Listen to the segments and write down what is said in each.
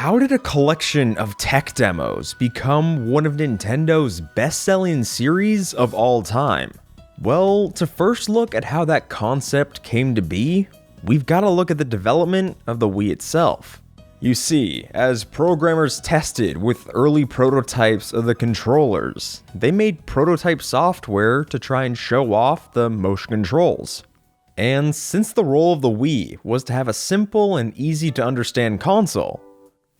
How did a collection of tech demos become one of Nintendo's best-selling series of all time? Well, to first look at how that concept came to be, we've got to look at the development of the Wii itself. You see, as programmers tested with early prototypes of the controllers, they made prototype software to try and show off the motion controls. And since the role of the Wii was to have a simple and easy to understand console,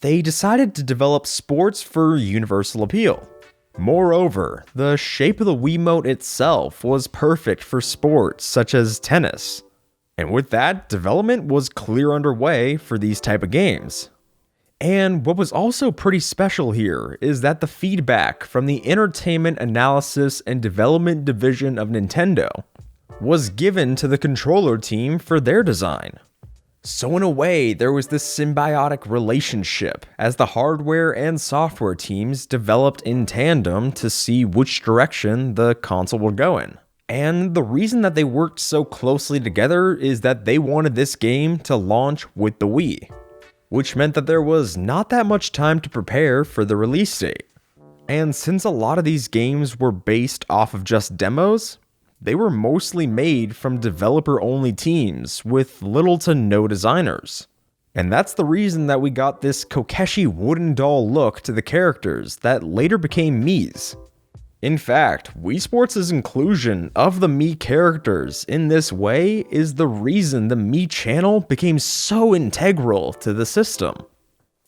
they decided to develop sports for universal appeal. Moreover, the shape of the Wiimote itself was perfect for sports such as tennis. And with that, development was clear underway for these type of games. And what was also pretty special here is that the feedback from the Entertainment Analysis and Development Division of Nintendo was given to the controller team for their design. So in a way, there was this symbiotic relationship as the hardware and software teams developed in tandem to see which direction the console would go in. And the reason that they worked so closely together is that they wanted this game to launch with the Wii, which meant that there was not that much time to prepare for the release date. And since a lot of these games were based off of just demos, they were mostly made from developer-only teams with little to no designers. And that's the reason that we got this Kokeshi wooden doll look to the characters that later became Mii's. In fact, Wii Sports' inclusion of the Mii characters in this way is the reason the Mii channel became so integral to the system.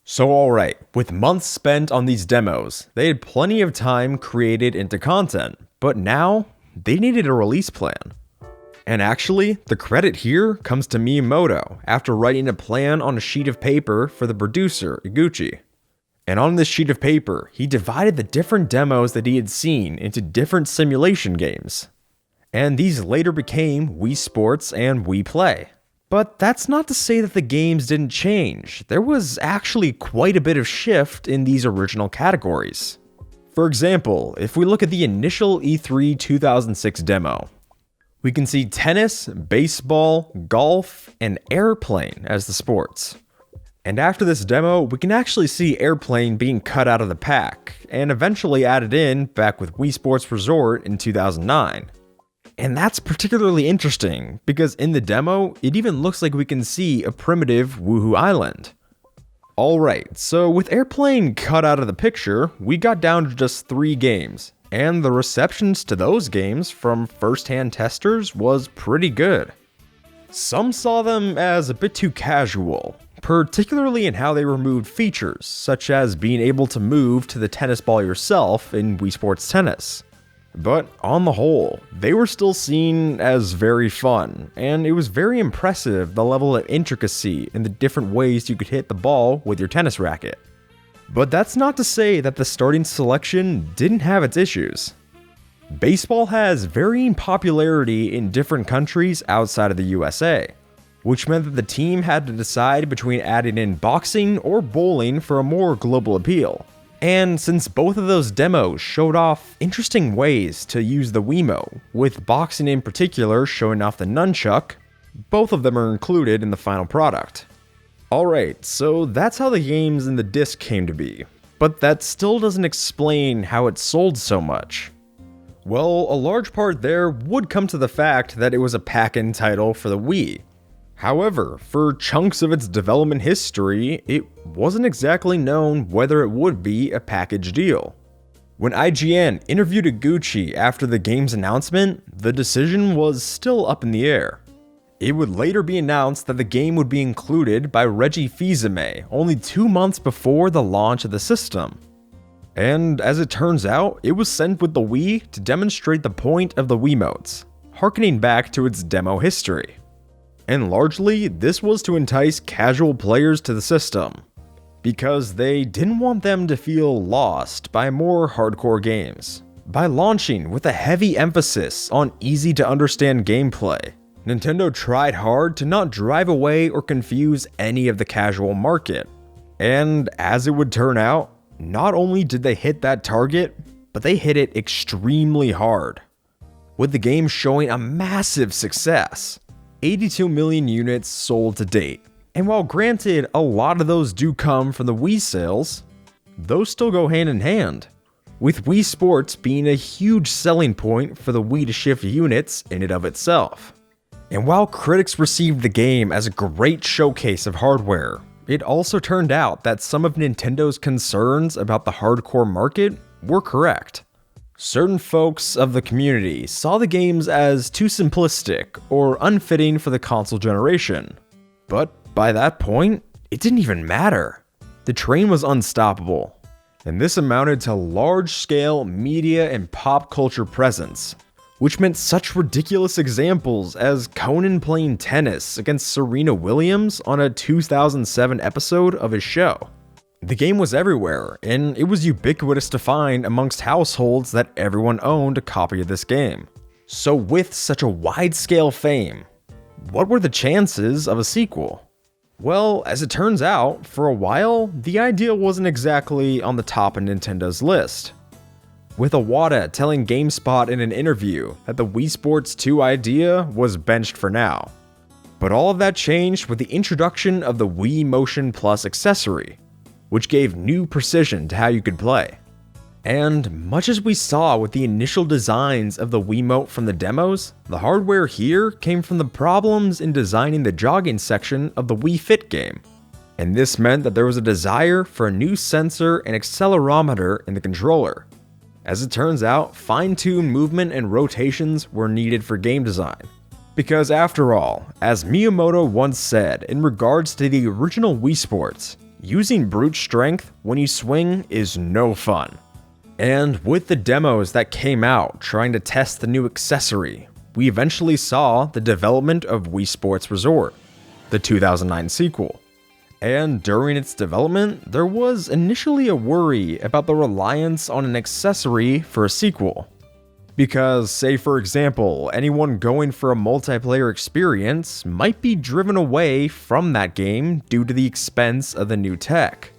So alright, with months spent on these demos, they had plenty of time created into content, but now they needed a release plan. And actually, the credit here comes to Miyamoto after writing a plan on a sheet of paper for the producer, Iguchi. And on this sheet of paper, he divided the different demos that he had seen into different simulation games. And these later became Wii Sports and Wii Play. But that's not to say that the games didn't change. There was actually quite a bit of shift in these original categories. For example, if we look at the initial E3 2006 demo, we can see tennis, baseball, golf, and airplane as the sports. And after this demo, we can actually see airplane being cut out of the pack, and eventually added in back with Wii Sports Resort in 2009. And that's particularly interesting, because in the demo, it even looks like we can see a primitive Woohoo Island. Alright, so with airplane cut out of the picture, we got down to just 3 games, and the receptions to those games from first-hand testers was pretty good. Some saw them as a bit too casual, particularly in how they removed features, such as being able to move to the tennis ball yourself in Wii Sports Tennis. But on the whole, they were still seen as very fun, and it was very impressive the level of intricacy in the different ways you could hit the ball with your tennis racket. But that's not to say that the starting selection didn't have its issues. Baseball has varying popularity in different countries outside of the USA, which meant that the team had to decide between adding in boxing or bowling for a more global appeal. And since both of those demos showed off interesting ways to use the Wiimote, with boxing in particular showing off the nunchuck, both of them are included in the final product. Alright, so that's how the games in the disc came to be, but that still doesn't explain how it sold so much. Well, a large part there would come to the fact that it was a pack-in title for the Wii. However, for chunks of its development history, it wasn't exactly known whether it would be a package deal. When IGN interviewed Iguchi after the game's announcement, the decision was still up in the air. It would later be announced that the game would be included by Reggie Fils-Aimé only 2 months before the launch of the system. And as it turns out, it was sent with the Wii to demonstrate the point of the Wiimotes, harkening back to its demo history. And largely, this was to entice casual players to the system, because they didn't want them to feel lost by more hardcore games. By launching with a heavy emphasis on easy-to-understand gameplay, Nintendo tried hard to not drive away or confuse any of the casual market. And as it would turn out, not only did they hit that target, but they hit it extremely hard, with the game showing a massive success. 82 million units sold to date, And while granted a lot of those do come from the Wii sales, those still go hand in hand, with Wii Sports being a huge selling point for the Wii to shift units in and of itself. And while critics received the game as a great showcase of hardware, it also turned out that some of Nintendo's concerns about the hardcore market were correct. Certain folks of the community saw the games as too simplistic or unfitting for the console generation. But by that point, it didn't even matter. The train was unstoppable, and this amounted to large-scale media and pop culture presence, which meant such ridiculous examples as Conan playing tennis against Serena Williams on a 2007 episode of his show. The game was everywhere, and it was ubiquitous to find amongst households that everyone owned a copy of this game. So with such a wide-scale fame, what were the chances of a sequel? Well, as it turns out, for a while, the idea wasn't exactly on the top of Nintendo's list, with Iwata telling GameSpot in an interview that the Wii Sports 2 idea was benched for now. But all of that changed with the introduction of the Wii Motion Plus accessory, which gave new precision to how you could play. And much as we saw with the initial designs of the Wiimote from the demos, the hardware here came from the problems in designing the jogging section of the Wii Fit game. And this meant that there was a desire for a new sensor and accelerometer in the controller. As it turns out, fine-tuned movement and rotations were needed for game design. Because after all, as Miyamoto once said in regards to the original Wii Sports, using brute strength when you swing is no fun. And with the demos that came out trying to test the new accessory, we eventually saw the development of Wii Sports Resort, the 2009 sequel. And during its development, there was initially a worry about the reliance on an accessory for a sequel. Because, say for example, anyone going for a multiplayer experience might be driven away from that game due to the expense of the new tech.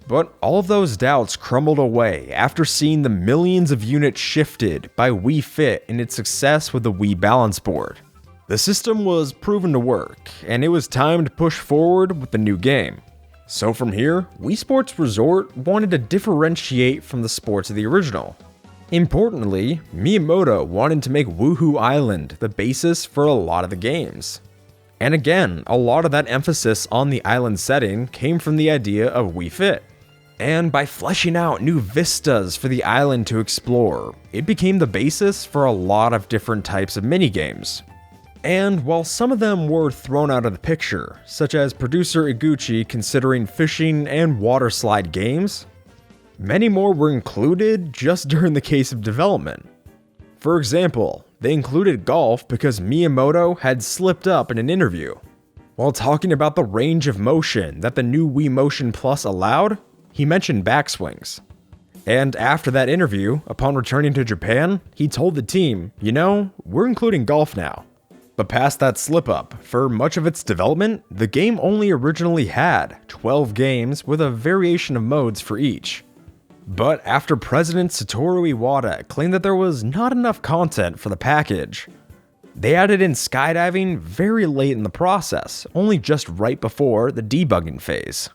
But all of those doubts crumbled away after seeing the millions of units shifted by Wii Fit in its success with the Wii Balance Board. The system was proven to work, and it was time to push forward with the new game. So from here, Wii Sports Resort wanted to differentiate from the sports of the original. Importantly, Miyamoto wanted to make Woohoo Island the basis for a lot of the games. And again, a lot of that emphasis on the island setting came from the idea of Wii Fit. And by fleshing out new vistas for the island to explore, it became the basis for a lot of different types of minigames. And while some of them were thrown out of the picture, such as producer Iguchi considering fishing and water slide games, many more were included just during the case of development. For example, they included golf because Miyamoto had slipped up in an interview. While talking about the range of motion that the new Wii Motion Plus allowed, he mentioned backswings. And after that interview, upon returning to Japan, he told the team, we're including golf now. But past that slip up, for much of its development, the game only originally had 12 games with a variation of modes for each. But after President Satoru Iwata claimed that there was not enough content for the package, they added in skydiving very late in the process, only just right before the debugging phase.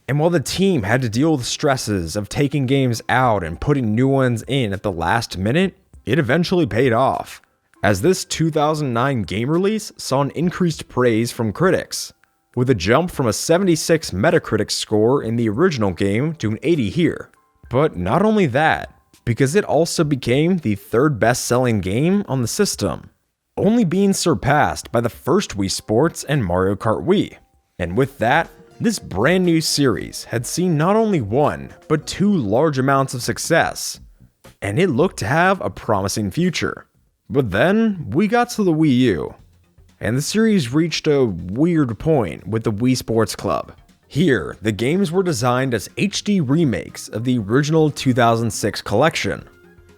And while the team had to deal with the stresses of taking games out and putting new ones in at the last minute, it eventually paid off, as this 2009 game release saw an increased praise from critics, with a jump from a 76 Metacritic score in the original game to an 80 here. But not only that, because it also became the third best-selling game on the system, only being surpassed by the first Wii Sports and Mario Kart Wii. And with that, this brand new series had seen not only one, but two large amounts of success, and it looked to have a promising future. But then, we got to the Wii U, and the series reached a weird point with the Wii Sports Club. Here, the games were designed as HD remakes of the original 2006 collection,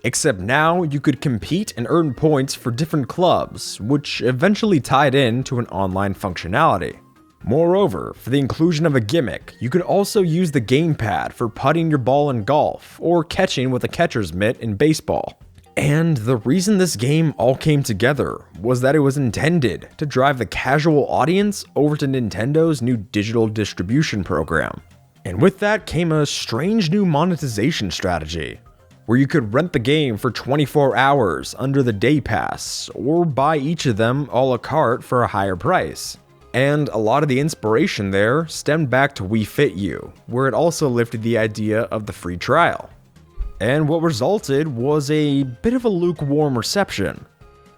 except now you could compete and earn points for different clubs, which eventually tied in to an online functionality. Moreover, for the inclusion of a gimmick, you could also use the gamepad for putting your ball in golf, or catching with a catcher's mitt in baseball. And the reason this game all came together was that it was intended to drive the casual audience over to Nintendo's new digital distribution program. And with that came a strange new monetization strategy, where you could rent the game for 24 hours under the Day Pass, or buy each of them a la carte for a higher price. And a lot of the inspiration there stemmed back to Wii Fit U, where it also lifted the idea of the free trial. And what resulted was a bit of a lukewarm reception.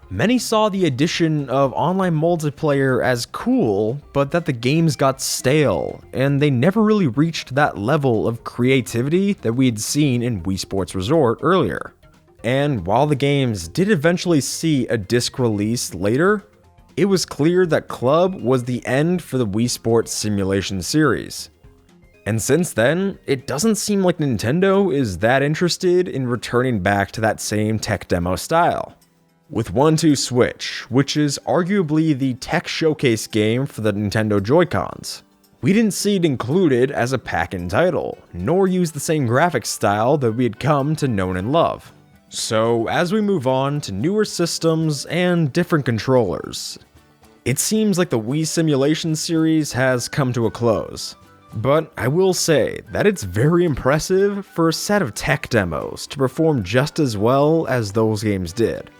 Many saw the addition of online multiplayer as cool, but that the games got stale, and they never really reached that level of creativity that we had seen in Wii Sports Resort earlier. And while the games did eventually see a disc release later, it was clear that Club was the end for the Wii Sports Simulation series. And since then, it doesn't seem like Nintendo is that interested in returning back to that same tech demo style. With 1-2 Switch, which is arguably the tech showcase game for the Nintendo Joy-Cons, we didn't see it included as a pack-in title, nor use the same graphics style that we had come to know and love. So as we move on to newer systems and different controllers, it seems like the Wii Simulation series has come to a close. But I will say that it's very impressive for a set of tech demos to perform just as well as those games did.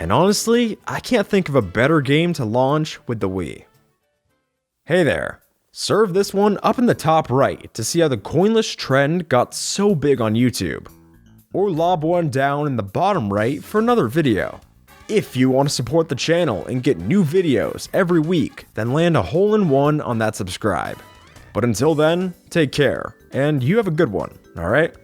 And honestly, I can't think of a better game to launch with the Wii. Hey there, serve this one up in the top right to see how the coinless trend got so big on YouTube. Or lob one down in the bottom right for another video. If you want to support the channel and get new videos every week, then land a hole-in-one on that subscribe. But until then, take care, and you have a good one, alright?